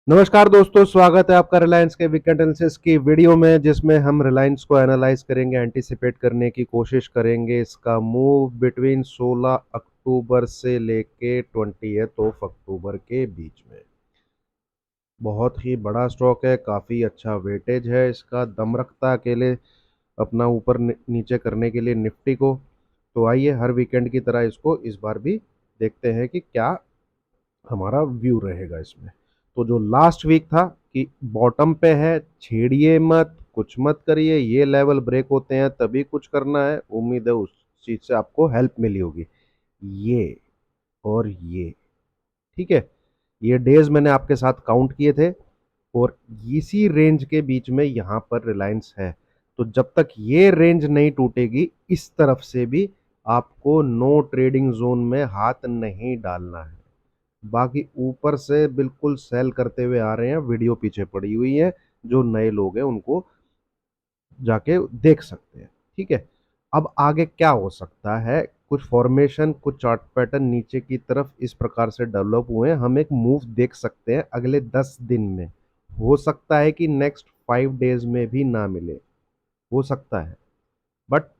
नमस्कार दोस्तों, स्वागत है आपका रिलायंस के वीकेंड एनालिसिस की वीडियो में, जिसमें हम रिलायंस को एनालाइज करेंगे, एंटीसिपेट करने की कोशिश करेंगे इसका मूव बिटवीन 16 अक्टूबर से लेके 20 अक्टूबर के बीच में। बहुत ही बड़ा स्टॉक है, काफ़ी अच्छा वेटेज है, इसका दम रखता है अकेले अपना ऊपर नीचे करने के लिए निफ्टी को। तो आइए हर वीकेंड की तरह इसको इस बार भी देखते हैं कि क्या हमारा व्यू रहेगा इसमें। तो जो लास्ट वीक था कि बॉटम पे है, छेड़िए मत, कुछ मत करिए, ये लेवल ब्रेक होते हैं तभी कुछ करना है। उम्मीद है उस चीज से आपको हेल्प मिली होगी। ये और ये, ठीक है, ये डेज मैंने आपके साथ काउंट किए थे और इसी रेंज के बीच में यहां पर रिलायंस है। तो जब तक ये रेंज नहीं टूटेगी इस तरफ से भी आपको नो ट्रेडिंग जोन में हाथ नहीं डालना है। बाकी ऊपर से बिल्कुल सेल करते हुए आ रहे हैं, वीडियो पीछे पड़ी हुई है, जो नए लोग हैं उनको जाके देख सकते हैं। ठीक है, अब आगे क्या हो सकता है? कुछ फॉर्मेशन, कुछ चार्ट पैटर्न नीचे की तरफ इस प्रकार से डेवलप हुए हैं, हम एक मूव देख सकते हैं अगले 10 दिन में। हो सकता है कि नेक्स्ट 5 डेज में भी ना मिले, हो सकता है, बट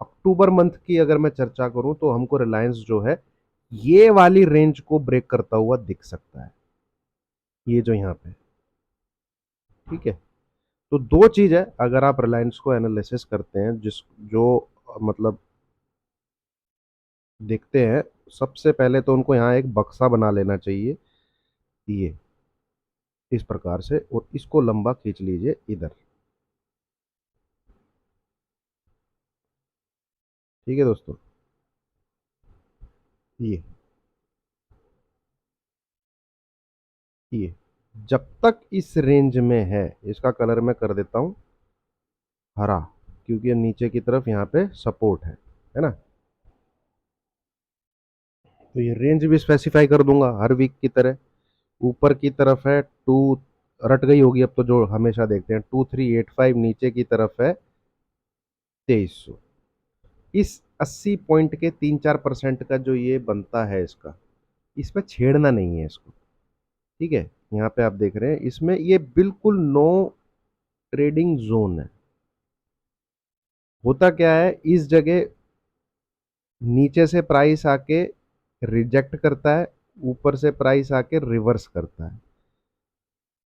अक्टूबर मंथ की अगर मैं चर्चा करूं तो हमको रिलायंस जो है ये वाली रेंज को ब्रेक करता हुआ दिख सकता है, ये जो यहाँ पे। ठीक है, तो दो चीज है अगर आप रिलायंस को एनालिसिस करते हैं, जिस जो मतलब देखते हैं। सबसे पहले तो उनको यहाँ एक बक्सा बना लेना चाहिए, ये इस प्रकार से, और इसको लंबा खींच लीजिए इधर। ठीक है दोस्तों, ये ये जब तक इस रेंज में है, इसका कलर मैं कर देता हूं हरा, क्योंकि ये नीचे की तरफ यहाँ पे सपोर्ट है ना। तो ये रेंज भी स्पेसिफाई कर दूंगा हर वीक की तरह। ऊपर की तरफ है टू, रट गई होगी अब तो, जो हमेशा देखते हैं 2385, नीचे की तरफ है 2300। इस 80 पॉइंट के 3-4% का जो ये बनता है इसका, इसमें छेड़ना नहीं है इसको। ठीक है, यहाँ पे आप देख रहे हैं इसमें ये बिल्कुल नो ट्रेडिंग जोन है। होता क्या है, इस जगह नीचे से प्राइस आके रिजेक्ट करता है, ऊपर से प्राइस आके रिवर्स करता है,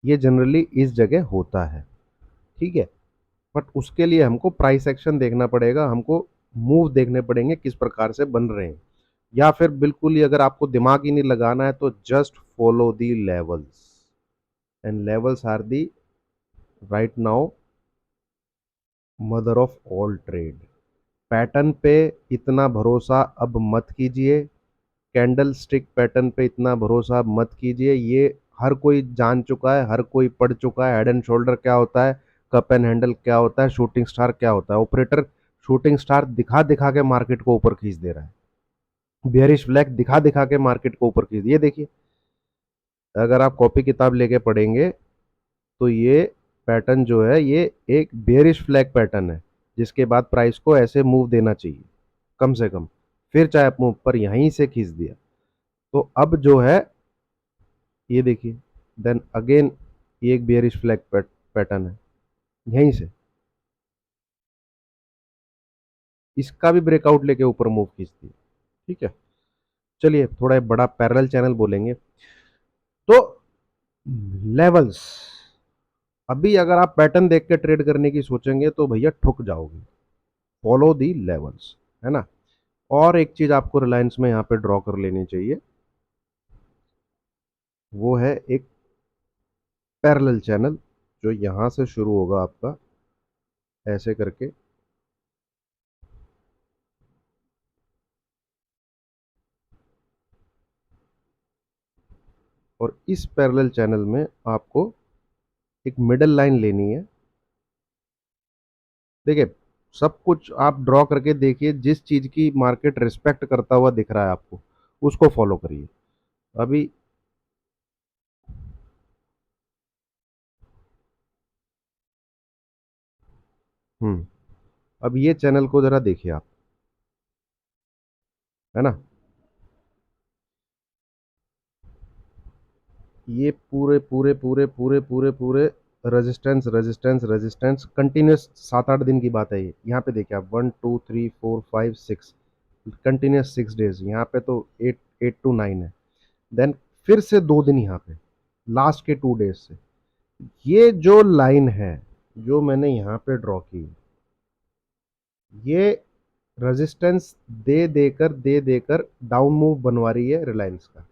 ये जनरली इस जगह होता है। ठीक है, बट उसके लिए हमको प्राइस एक्शन देखना पड़ेगा, हमको मूव देखने पड़ेंगे किस प्रकार से बन रहे हैं। या फिर बिल्कुल ही अगर आपको दिमाग ही नहीं लगाना है तो just follow the levels, and levels are the right now mother of all trade. Pattern पे इतना भरोसा अब मत कीजिए, कैंडल स्टिक पैटर्न पे इतना भरोसा अब मत कीजिए। ये हर कोई जान चुका है, हर कोई पढ़ चुका है, हेड एंड शोल्डर क्या होता है, कप एंड हैंडल क्या होता है, शूटिंग स्टार क्या होता है। ऑपरेटर शूटिंग स्टार दिखा दिखा के मार्केट को ऊपर खींच दे रहा है, बियरिश फ्लैग दिखा दिखा के मार्केट को ऊपर खींच, ये देखिए। अगर आप कॉपी किताब लेके पढ़ेंगे तो ये पैटर्न जो है ये एक बेरिश फ्लैग पैटर्न है, जिसके बाद प्राइस को ऐसे मूव देना चाहिए कम से कम, फिर चाहे आप मूव पर यहीं से खींच दिया। तो अब जो है ये देखिए, देन अगेन ये एक बेरिश फ्लैग पैटर्न है, यहीं से इसका भी ब्रेकआउट लेके ऊपर मूव खींचती है। ठीक है, चलिए थोड़ा बड़ा पैरेलल चैनल बोलेंगे। तो लेवल्स, अभी अगर आप पैटर्न देख के ट्रेड करने की सोचेंगे तो भैया ठुक जाओगे। फॉलो दी लेवल्स, है ना। और एक चीज आपको रिलायंस में यहाँ पे ड्रॉ कर लेनी चाहिए, वो है एक पैरेलल चैनल, जो यहां से शुरू होगा आपका ऐसे करके, और इस पैरेलल चैनल में आपको एक मिडल लाइन लेनी है। देखिए, सब कुछ आप ड्रॉ करके देखिए, जिस चीज की मार्केट रिस्पेक्ट करता हुआ दिख रहा है आपको, उसको फॉलो करिए। अभी अब ये चैनल को जरा देखिए आप, है ना। ये पूरे पूरे पूरे पूरे पूरे पूरे रेजिस्टेंस रेजिस्टेंस रेजिस्टेंस कंटिन्यूस 7-8 दिन की बात है ये। यहाँ पे देखिए आप 1 2 3 4 5 6 कंटिन्यूस 6 डेज, यहाँ पे तो 8 8 to 9 है। देन फिर से 2 दिन यहाँ पे लास्ट के 2 डेज से, ये जो लाइन है जो मैंने यहाँ पे ड्रॉ की, ये रेजिस्टेंस दे देकर डाउन मूव बनवा रही है रिलायंस का।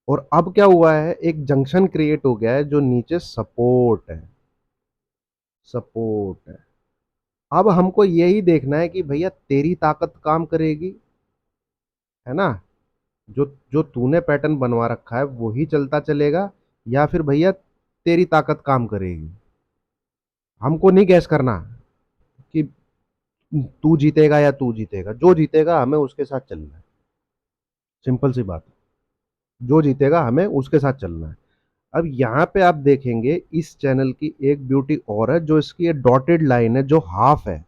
और अब क्या हुआ है, एक जंक्शन क्रिएट हो गया है जो नीचे सपोर्ट है, सपोर्ट है। अब हमको यही देखना है कि भैया तेरी ताकत काम करेगी, है ना, जो जो तूने पैटर्न बनवा रखा है वही चलता चलेगा, या फिर भैया तेरी ताकत काम करेगी। हमको नहीं गैस करना कि तू जीतेगा या तू जीतेगा, जो जीतेगा हमें उसके साथ चलना है। सिंपल सी बात है, जो जीतेगा हमें उसके साथ चलना है। अब यहाँ पे आप देखेंगे इस चैनल की एक ब्यूटी और है, जो इसकी ये डॉटेड लाइन है जो हाफ है,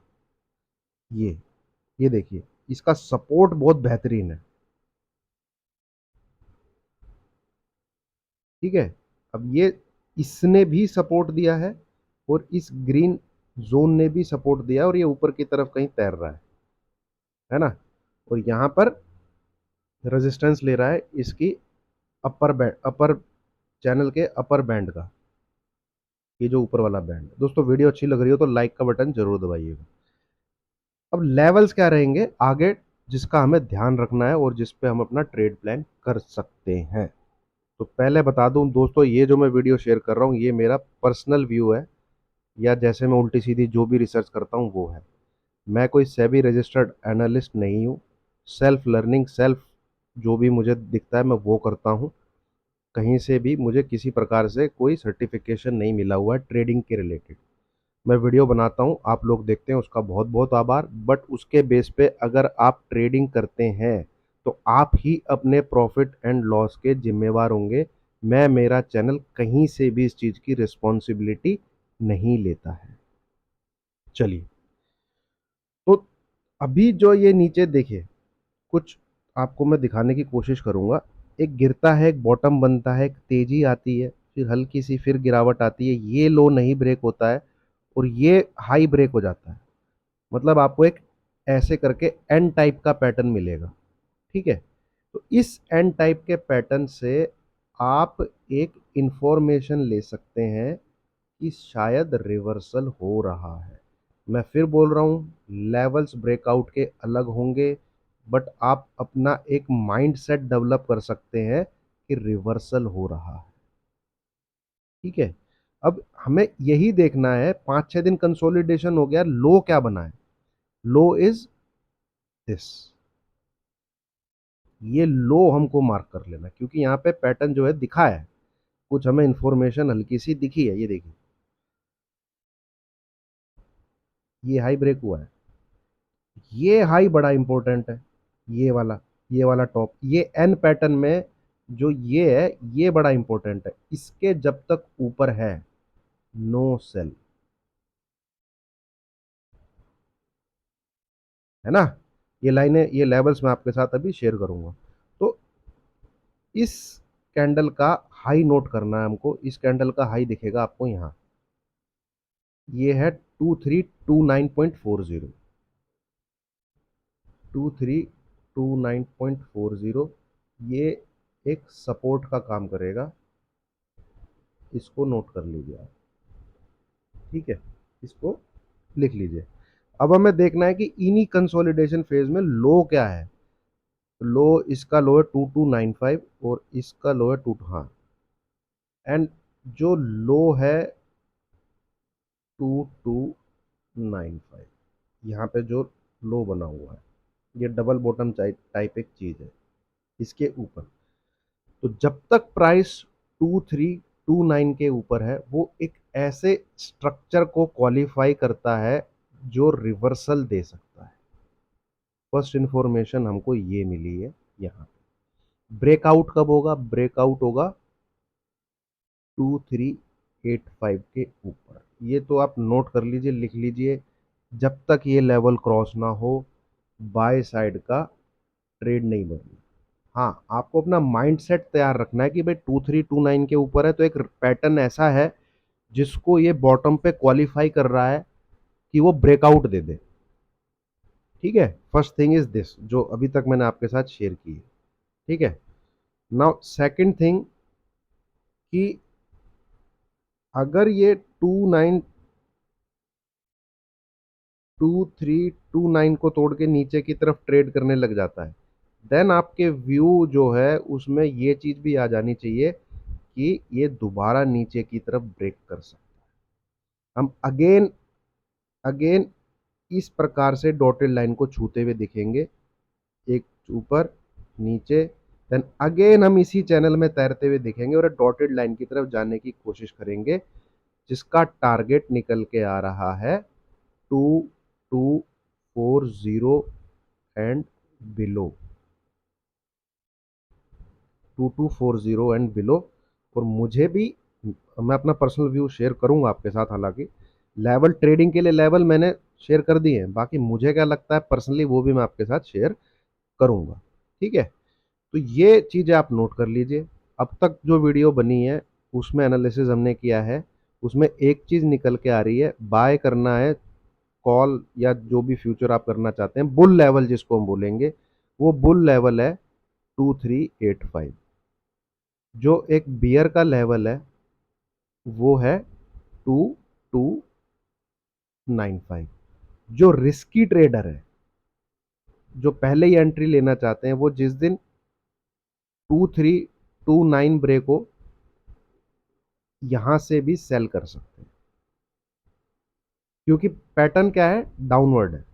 ये देखिए इसका सपोर्ट बहुत बेहतरीन है। ठीक है, अब ये इसने भी सपोर्ट दिया है और इस ग्रीन जोन ने भी सपोर्ट दिया है, और ये ऊपर की तरफ कहीं तैर रहा है ना। और यहाँ पर रेजिस्टेंस ले रहा है इसकी अपर बैंड, अपर चैनल के अपर बैंड का, ये जो ऊपर वाला बैंड। दोस्तों वीडियो अच्छी लग रही हो तो लाइक का बटन जरूर दबाइएगा। अब लेवल्स क्या रहेंगे आगे, जिसका हमें ध्यान रखना है और जिस पे हम अपना ट्रेड प्लान कर सकते हैं। तो पहले बता दूं दोस्तों, ये जो मैं वीडियो शेयर कर रहा हूँ ये मेरा पर्सनल व्यू है, या जैसे मैं उल्टी सीधी जो भी रिसर्च करता हूँ वो है। मैं कोई सेबी रजिस्टर्ड एनालिस्ट नहीं हूँ। सेल्फ लर्निंग, सेल्फ जो भी मुझे दिखता है मैं वो करता हूँ। कहीं से भी मुझे किसी प्रकार से कोई सर्टिफिकेशन नहीं मिला हुआ है ट्रेडिंग के रिलेटेड। मैं वीडियो बनाता हूँ, आप लोग देखते हैं, उसका बहुत बहुत आभार। बट उसके बेस पे अगर आप ट्रेडिंग करते हैं तो आप ही अपने प्रॉफिट एंड लॉस के जिम्मेवार होंगे। मैं, मेरा चैनल कहीं से भी इस चीज़ की रिस्पॉन्सिबिलिटी नहीं लेता है। चलिए, तो अभी जो ये नीचे देखिए, कुछ आपको मैं दिखाने की कोशिश करूंगा। एक गिरता है, एक बॉटम बनता है, एक तेजी आती है, फिर हल्की सी फिर गिरावट आती है, ये लो नहीं ब्रेक होता है और ये हाई ब्रेक हो जाता है। मतलब आपको एक ऐसे करके एन टाइप का पैटर्न मिलेगा। ठीक है, तो इस एन टाइप के पैटर्न से आप एक इंफॉर्मेशन ले सकते हैं कि शायद रिवर्सल हो रहा है। मैं फिर बोल रहा हूँ, लेवल्स ब्रेकआउट के अलग होंगे, बट आप अपना एक माइंड सेट डेवलप कर सकते हैं कि रिवर्सल हो रहा है। ठीक है, अब हमें यही देखना है, 5-6 दिन कंसोलिडेशन हो गया, लो क्या बना है, लो इज दिस, ये लो हमको मार्क कर लेना, क्योंकि यहाँ पे पैटर्न जो है दिखा है, कुछ हमें इंफॉर्मेशन हल्की सी दिखी है। ये देखिए, ये हाई ब्रेक हुआ है, ये हाई बड़ा इंपॉर्टेंट है, ये वाला टॉप, ये एन पैटर्न में जो ये है ये बड़ा इंपॉर्टेंट है। इसके जब तक ऊपर है, नो सेल, है ना। ये लाइनें, ये लेवल्स मैं आपके साथ अभी शेयर करूंगा। तो इस कैंडल का हाई नोट करना है हमको। इस कैंडल का हाई दिखेगा आपको यहाँ, ये है 2329.40, 2329.40। ये एक सपोर्ट का काम करेगा, इसको नोट कर लीजिए आप। ठीक है, इसको लिख लीजिए। अब हमें देखना है कि इन्हीं कंसोलिडेशन फेज में लो क्या है। लो, इसका लो है 2295 और इसका लो है टू, हाँ, एंड जो लो है 2295, यहाँ पे जो लो बना हुआ है, ये डबल बॉटम टाइप एक चीज है इसके ऊपर। तो जब तक प्राइस 2329 के ऊपर है, वो एक ऐसे स्ट्रक्चर को क्वालिफाई करता है जो रिवर्सल दे सकता है। फर्स्ट इंफॉर्मेशन हमको ये मिली है। यहाँ ब्रेकआउट कब होगा, ब्रेकआउट होगा 2385 के ऊपर। ये तो आप नोट कर लीजिए, लिख लीजिए। जब तक ये लेवल क्रॉस ना हो, बाय साइड का ट्रेड नहीं बनेगा। हाँ, आपको अपना माइंडसेट तैयार रखना है कि भाई 2329 के ऊपर है तो एक पैटर्न ऐसा है जिसको ये बॉटम पे क्वालिफाई कर रहा है कि वो ब्रेकआउट दे दे। ठीक है, फर्स्ट थिंग इज दिस जो अभी तक मैंने आपके साथ शेयर की है। ठीक है, नाउ सेकंड थिंग कि अगर ये 2329 को तोड़ के नीचे की तरफ ट्रेड करने लग जाता है, देन आपके व्यू जो है उसमें ये चीज भी आ जानी चाहिए कि ये दोबारा नीचे की तरफ ब्रेक कर सकता है। हम अगेन अगेन इस प्रकार से डॉटेड लाइन को छूते हुए दिखेंगे, एक ऊपर नीचे, देन अगेन हम इसी चैनल में तैरते हुए दिखेंगे और डॉटेड लाइन की तरफ जाने की कोशिश करेंगे जिसका टारगेट निकल के आ रहा है 2240 एंड बिलो, 2240 एंड बिलो। और मुझे भी, मैं अपना पर्सनल व्यू शेयर करूंगा आपके साथ, हालांकि लेवल ट्रेडिंग के लिए लेवल मैंने शेयर कर दिए हैं, बाकी मुझे क्या लगता है पर्सनली वो भी मैं आपके साथ शेयर करूंगा। ठीक है, तो ये चीज़ें आप नोट कर लीजिए। अब तक जो वीडियो बनी है उसमें एनालिसिस हमने किया है, उसमें एक चीज़ निकल के आ रही है, बाय करना है कॉल या जो भी फ्यूचर आप करना चाहते हैं, बुल लेवल जिसको हम बोलेंगे, वो बुल लेवल है 2385। जो एक बियर का लेवल है वो है 2295। जो रिस्की ट्रेडर है, जो पहले ही एंट्री लेना चाहते हैं, वो जिस दिन 2329 ब्रेक हो यहां से भी सेल कर सकते हैं, क्योंकि पैटर्न क्या है, डाउनवर्ड है,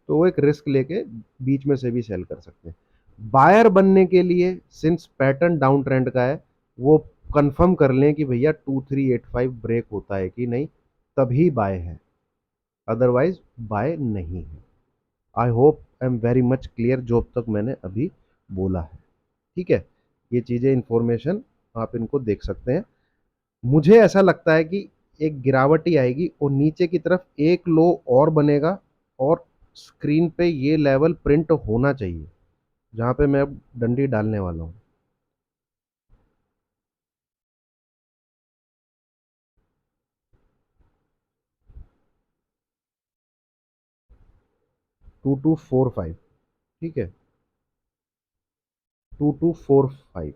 तो वो एक रिस्क लेके बीच में से भी सेल कर सकते हैं। बायर बनने के लिए सिंस पैटर्न डाउन ट्रेंड का है, वो कंफर्म कर लें कि भैया 2385 ब्रेक होता है कि नहीं, तभी बाय है, अदरवाइज बाय नहीं है। I hope I am very much clear जो अब तक मैंने अभी बोला है। ठीक है, ये चीज़ें इंफॉर्मेशन आप इनको देख सकते हैं। मुझे ऐसा लगता है कि एक गिरावट ही आएगी और नीचे की तरफ एक लो और बनेगा और स्क्रीन पे ये लेवल प्रिंट होना चाहिए जहां पे मैं अब डंडी डालने वाला हूं। 2245। ठीक है, 2245,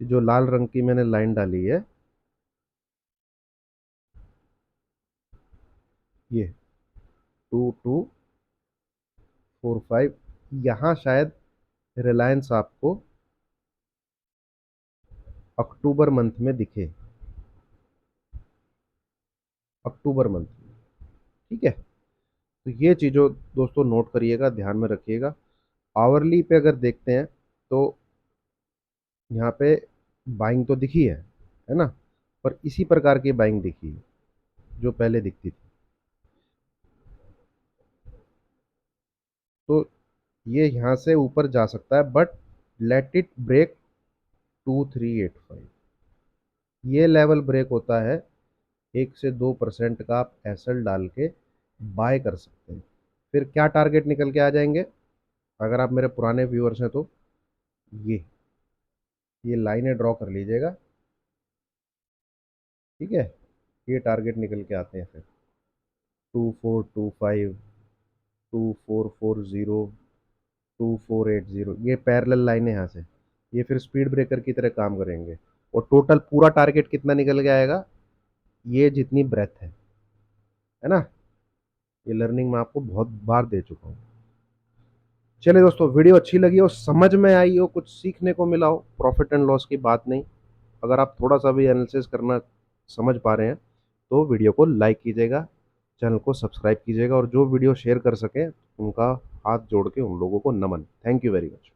जो लाल रंग की मैंने लाइन डाली है ये 2245, यहाँ शायद रिलायंस आपको अक्टूबर मंथ में दिखे, अक्टूबर मंथ में। ठीक है, तो ये चीज़ों दोस्तों नोट करिएगा, ध्यान में रखिएगा। आवरली पे अगर देखते हैं तो यहाँ पे बाइंग तो दिखी है ना, पर इसी प्रकार की बाइंग दिखी है जो पहले दिखती थी। तो ये यहाँ से ऊपर जा सकता है, बट लेट इट ब्रेक 2385। ये लेवल ब्रेक होता है 1 से 2% का आप एसएल डाल के बाय कर सकते हैं। फिर क्या टारगेट निकल के आ जाएंगे, अगर आप मेरे पुराने व्यूअर्स हैं तो ये लाइनें ड्रॉ कर लीजिएगा। ठीक है, ये टारगेट निकल के आते हैं फिर 2425, 2440, 2480, ये पैरेलल लाइन है यहाँ से, ये फिर स्पीड ब्रेकर की तरह काम करेंगे। और टोटल पूरा टारगेट कितना निकल के आएगा, ये जितनी ब्रेथ है ना, ये लर्निंग मैं आपको बहुत बार दे चुका हूँ। चलिए दोस्तों, वीडियो अच्छी लगी हो, समझ में आई हो, कुछ सीखने को मिला हो, प्रॉफिट एंड लॉस की बात नहीं, अगर आप थोड़ा सा भी एनालिसिस करना समझ पा रहे हैं तो वीडियो को लाइक कीजिएगा, चैनल को सब्सक्राइब कीजिएगा, और जो वीडियो शेयर कर सकें उनका हाथ जोड़ के उन लोगों को नमन। Thank you very much.